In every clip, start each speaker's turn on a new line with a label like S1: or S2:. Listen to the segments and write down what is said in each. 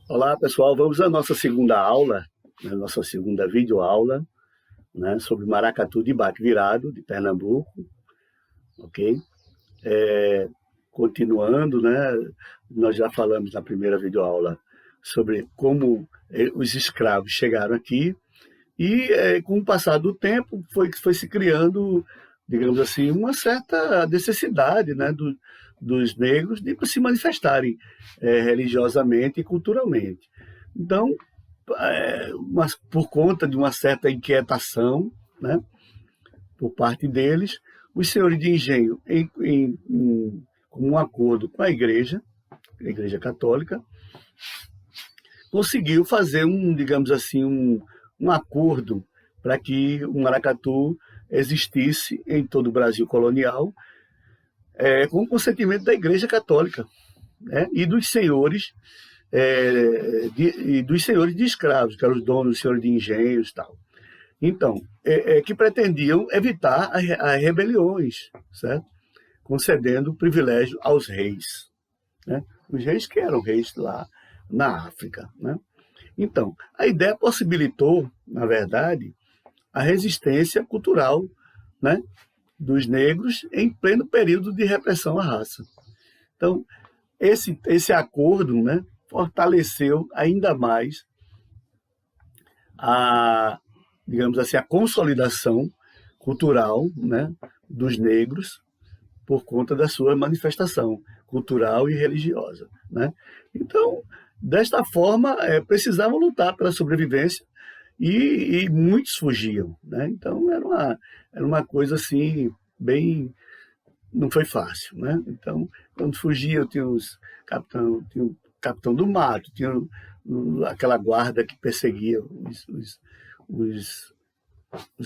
S1: Olá, pessoal. Vamos à nossa segunda aula, a nossa segunda videoaula, né, sobre maracatu de baque virado, de Pernambuco, ok? Continuando, né, nós já falamos na primeira videoaula sobre como os escravos chegaram aqui e, com o passar do tempo, foi se criando, digamos assim, uma certa necessidade, né, dos negros de se manifestarem religiosamente e culturalmente. Então, mas por conta de uma certa inquietação, né, por parte deles, os senhores de engenho, com um acordo com a Igreja Católica, conseguiu fazer digamos assim, um acordo para que o maracatu existisse em todo o Brasil colonial, com o consentimento da Igreja Católica, né, e dos senhores de escravos, que eram os donos, os senhores de engenhos e tal. Então, que pretendiam evitar as rebeliões, certo? Concedendo privilégio aos reis, né? Os reis que eram reis lá na África, né? Então, a ideia possibilitou, na verdade, a resistência cultural, né, dos negros em pleno período de repressão à raça. Então, esse acordo, né, fortaleceu ainda mais digamos assim, a consolidação cultural, né, dos negros por conta da sua manifestação cultural e religiosa, né? Então, desta forma, precisavam lutar pela sobrevivência e muitos fugiam, né? Então, era uma coisa assim, bem... Não foi fácil, né? Então, quando fugiam, tinha o capitão do mato, tinha aquela guarda que perseguia os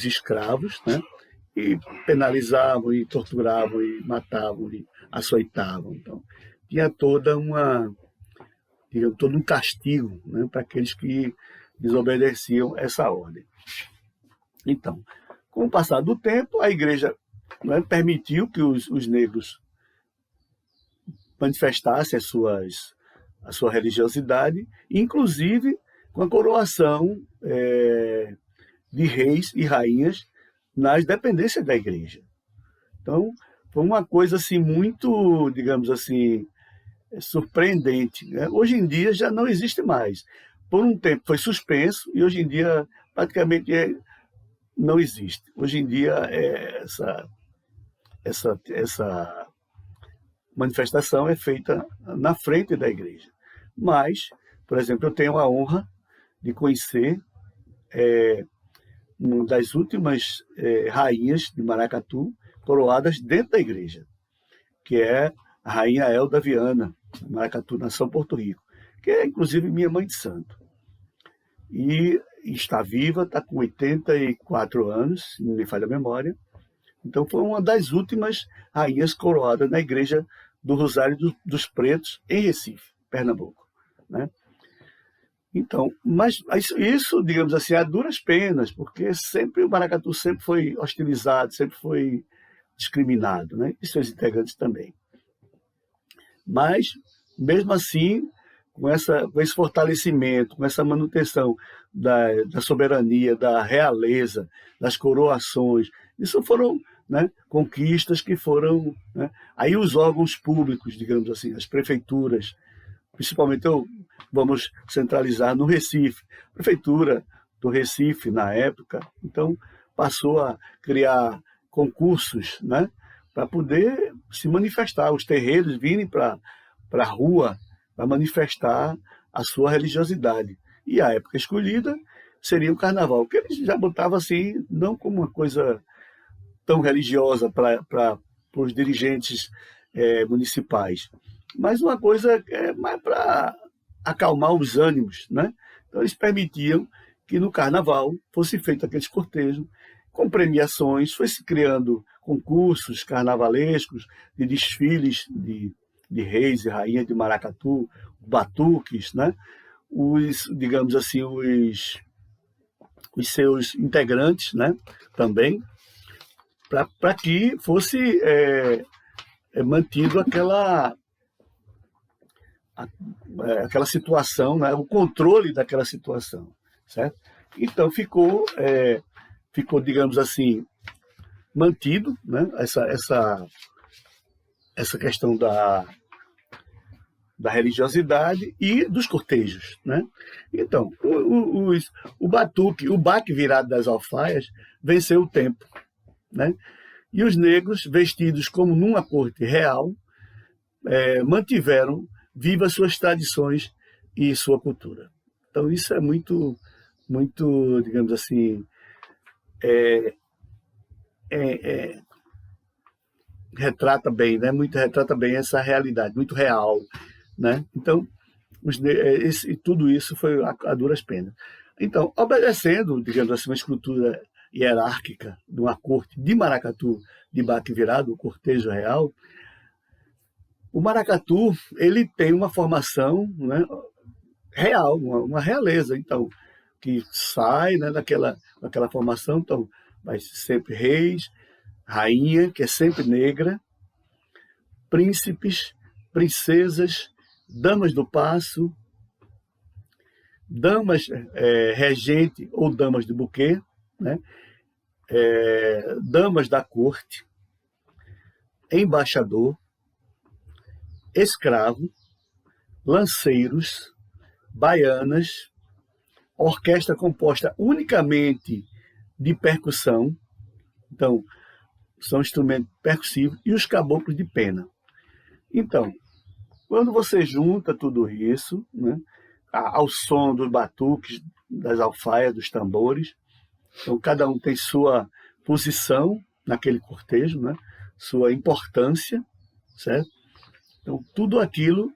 S1: escravos, né? E penalizavam, e torturavam, e matavam, e açoitavam. Então, tinha todo um castigo, né, para aqueles que desobedeciam essa ordem. Então, com o passar do tempo, a Igreja, né, permitiu que os negros manifestassem a sua religiosidade, inclusive com a coroação de reis e rainhas nas dependências da Igreja. Então, foi uma coisa assim muito, digamos assim, surpreendente, né? Hoje em dia já não existe mais. Por um tempo foi suspenso e hoje em dia praticamente não existe. Hoje em dia essa manifestação é feita na frente da igreja. Mas, por exemplo, eu tenho a honra de conhecer uma das últimas rainhas de maracatu coroadas dentro da igreja, que é a rainha Elda Viana, maracatu, nação Porto Rico, que é inclusive minha mãe de santo. E está viva, está com 84 anos, se não me falha a memória. Então foi uma das últimas rainhas coroadas na igreja do Rosário dos Pretos, em Recife, Pernambuco, né? Então, mas isso, digamos assim, a duras penas, porque sempre o maracatu sempre foi hostilizado, sempre foi discriminado, né? E seus integrantes também. Mas, mesmo assim, com esse fortalecimento, com essa manutenção da soberania, da realeza, das coroações, isso foram, né, conquistas que foram... Né? Aí os órgãos públicos, digamos assim, as prefeituras, principalmente vamos centralizar no Recife, a prefeitura do Recife, na época, então passou a criar concursos, né, para poder se manifestar, os terreiros virem para a rua para manifestar a sua religiosidade. E a época escolhida seria o carnaval, que eles já botavam assim, não como uma coisa tão religiosa para os dirigentes municipais, mas uma coisa mais para acalmar os ânimos, né? Então eles permitiam que no carnaval fosse feito aqueles cortejos com premiações, foi se criando concursos carnavalescos, de desfiles de reis e rainhas de maracatu, batuques, né? Digamos assim, os seus integrantes, né, também. para que fosse mantido aquela situação, né? O controle daquela situação, certo? Então ficou, digamos assim, mantido, né? Essa questão da religiosidade e dos cortejos, né? Então, o batuque, o baque virado das alfaias venceu o tempo, né? E os negros, vestidos como numa corte real, mantiveram vivas suas tradições e sua cultura. Então, isso é muito, muito, digamos assim, retrata bem, né? Retrata bem essa realidade, muito real, né? Então, tudo isso foi a duras penas. Então, obedecendo, digamos assim, uma estrutura hierárquica de uma corte de maracatu de baque virado, o cortejo real, o maracatu ele tem uma formação, né, real, uma realeza, então, que sai, né, daquela formação. Então, vai sempre reis, rainha, que é sempre negra, príncipes, princesas, damas do passo, damas regente ou damas de buquê, né? Damas da corte, embaixador, escravo, lanceiros, baianas, orquestra composta unicamente de percussão, então, são instrumentos percussivos, e os caboclos de pena. Então, quando você junta tudo isso, né, ao som dos batuques, das alfaias, dos tambores, então cada um tem sua posição naquele cortejo, né, sua importância, certo? Então, tudo aquilo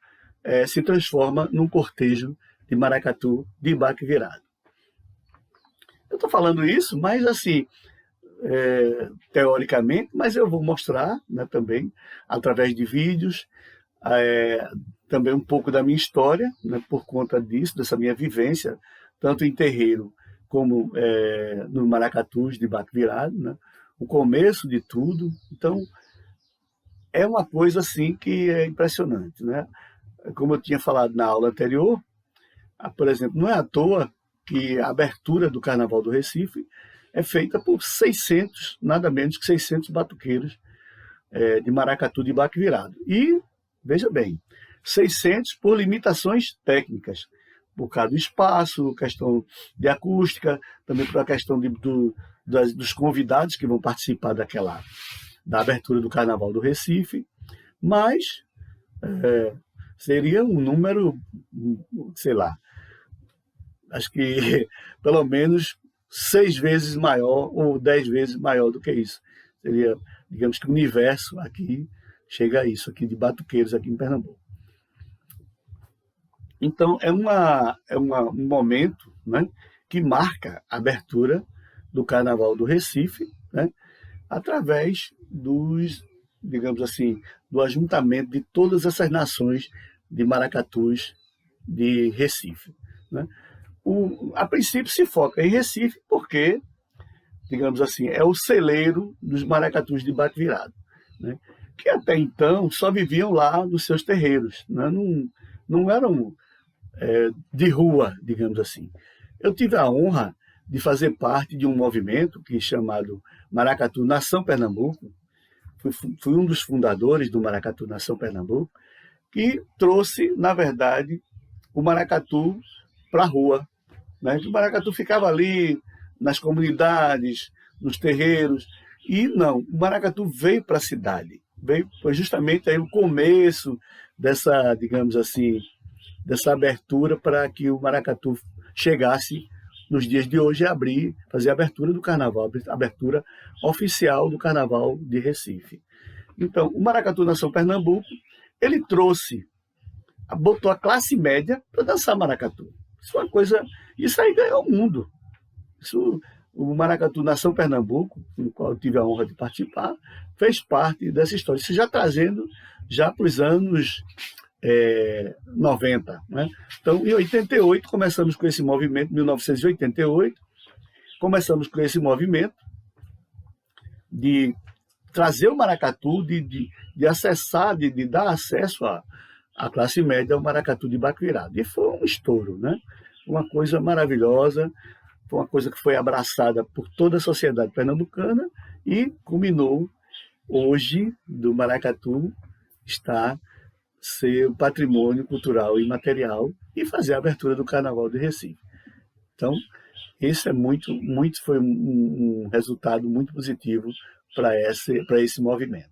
S1: se transforma num cortejo de maracatu de baque virado. Eu estou falando isso, mas assim, teoricamente, mas eu vou mostrar, né, também, através de vídeos, também um pouco da minha história, né, por conta disso, dessa minha vivência, tanto em terreiro como no maracatus de baque virado, né, o começo de tudo. Então, é uma coisa assim que é impressionante, né? Como eu tinha falado na aula anterior, por exemplo, não é à toa que a abertura do Carnaval do Recife é feita por 600, nada menos que 600 batuqueiros de maracatu de baque virado. E, veja bem, 600 por limitações técnicas, por causa do espaço, questão de acústica, também por a questão dos convidados que vão participar da abertura do Carnaval do Recife, mas seria um número, sei lá, acho que pelo menos 6 vezes maior ou 10 vezes maior do que isso. Seria, digamos que o universo aqui chega a isso, aqui de batuqueiros aqui em Pernambuco. Então, um momento, né, que marca a abertura do Carnaval do Recife, né, através digamos assim, do ajuntamento de todas essas nações de maracatus de Recife, né? A princípio se foca em Recife porque, digamos assim, é o celeiro dos maracatus de baque virado, né? Que até então só viviam lá nos seus terreiros, né? Não eram de rua, digamos assim. Eu tive a honra de fazer parte de um movimento que é chamado Maracatu Nação Pernambuco. Fui um dos fundadores do Maracatu Nação Pernambuco, que trouxe, na verdade, o maracatu para a rua, né? O maracatu ficava ali nas comunidades, nos terreiros, e não, o maracatu veio para a cidade. Foi justamente aí o começo dessa, digamos assim, dessa abertura para que o maracatu chegasse nos dias de hoje a fazer a abertura do Carnaval, a abertura oficial do Carnaval de Recife. Então, o Maracatu Nação Pernambuco, ele botou a classe média para dançar maracatu. Isso aí ganhou o mundo. O Maracatu Nação Pernambuco, no qual eu tive a honra de participar, fez parte dessa história. Isso já trazendo para os anos 90, né? Então, em 88, começamos com esse movimento, 1988, começamos com esse movimento, de trazer o maracatu, de acessar, de dar acesso à classe média ao maracatu de Batuirado. E foi um estouro, né? Uma coisa maravilhosa, foi uma coisa que foi abraçada por toda a sociedade pernambucana e culminou hoje do maracatu estar ser o patrimônio cultural e material e fazer a abertura do Carnaval de Recife. Então, esse é foi um resultado muito positivo para esse movimento.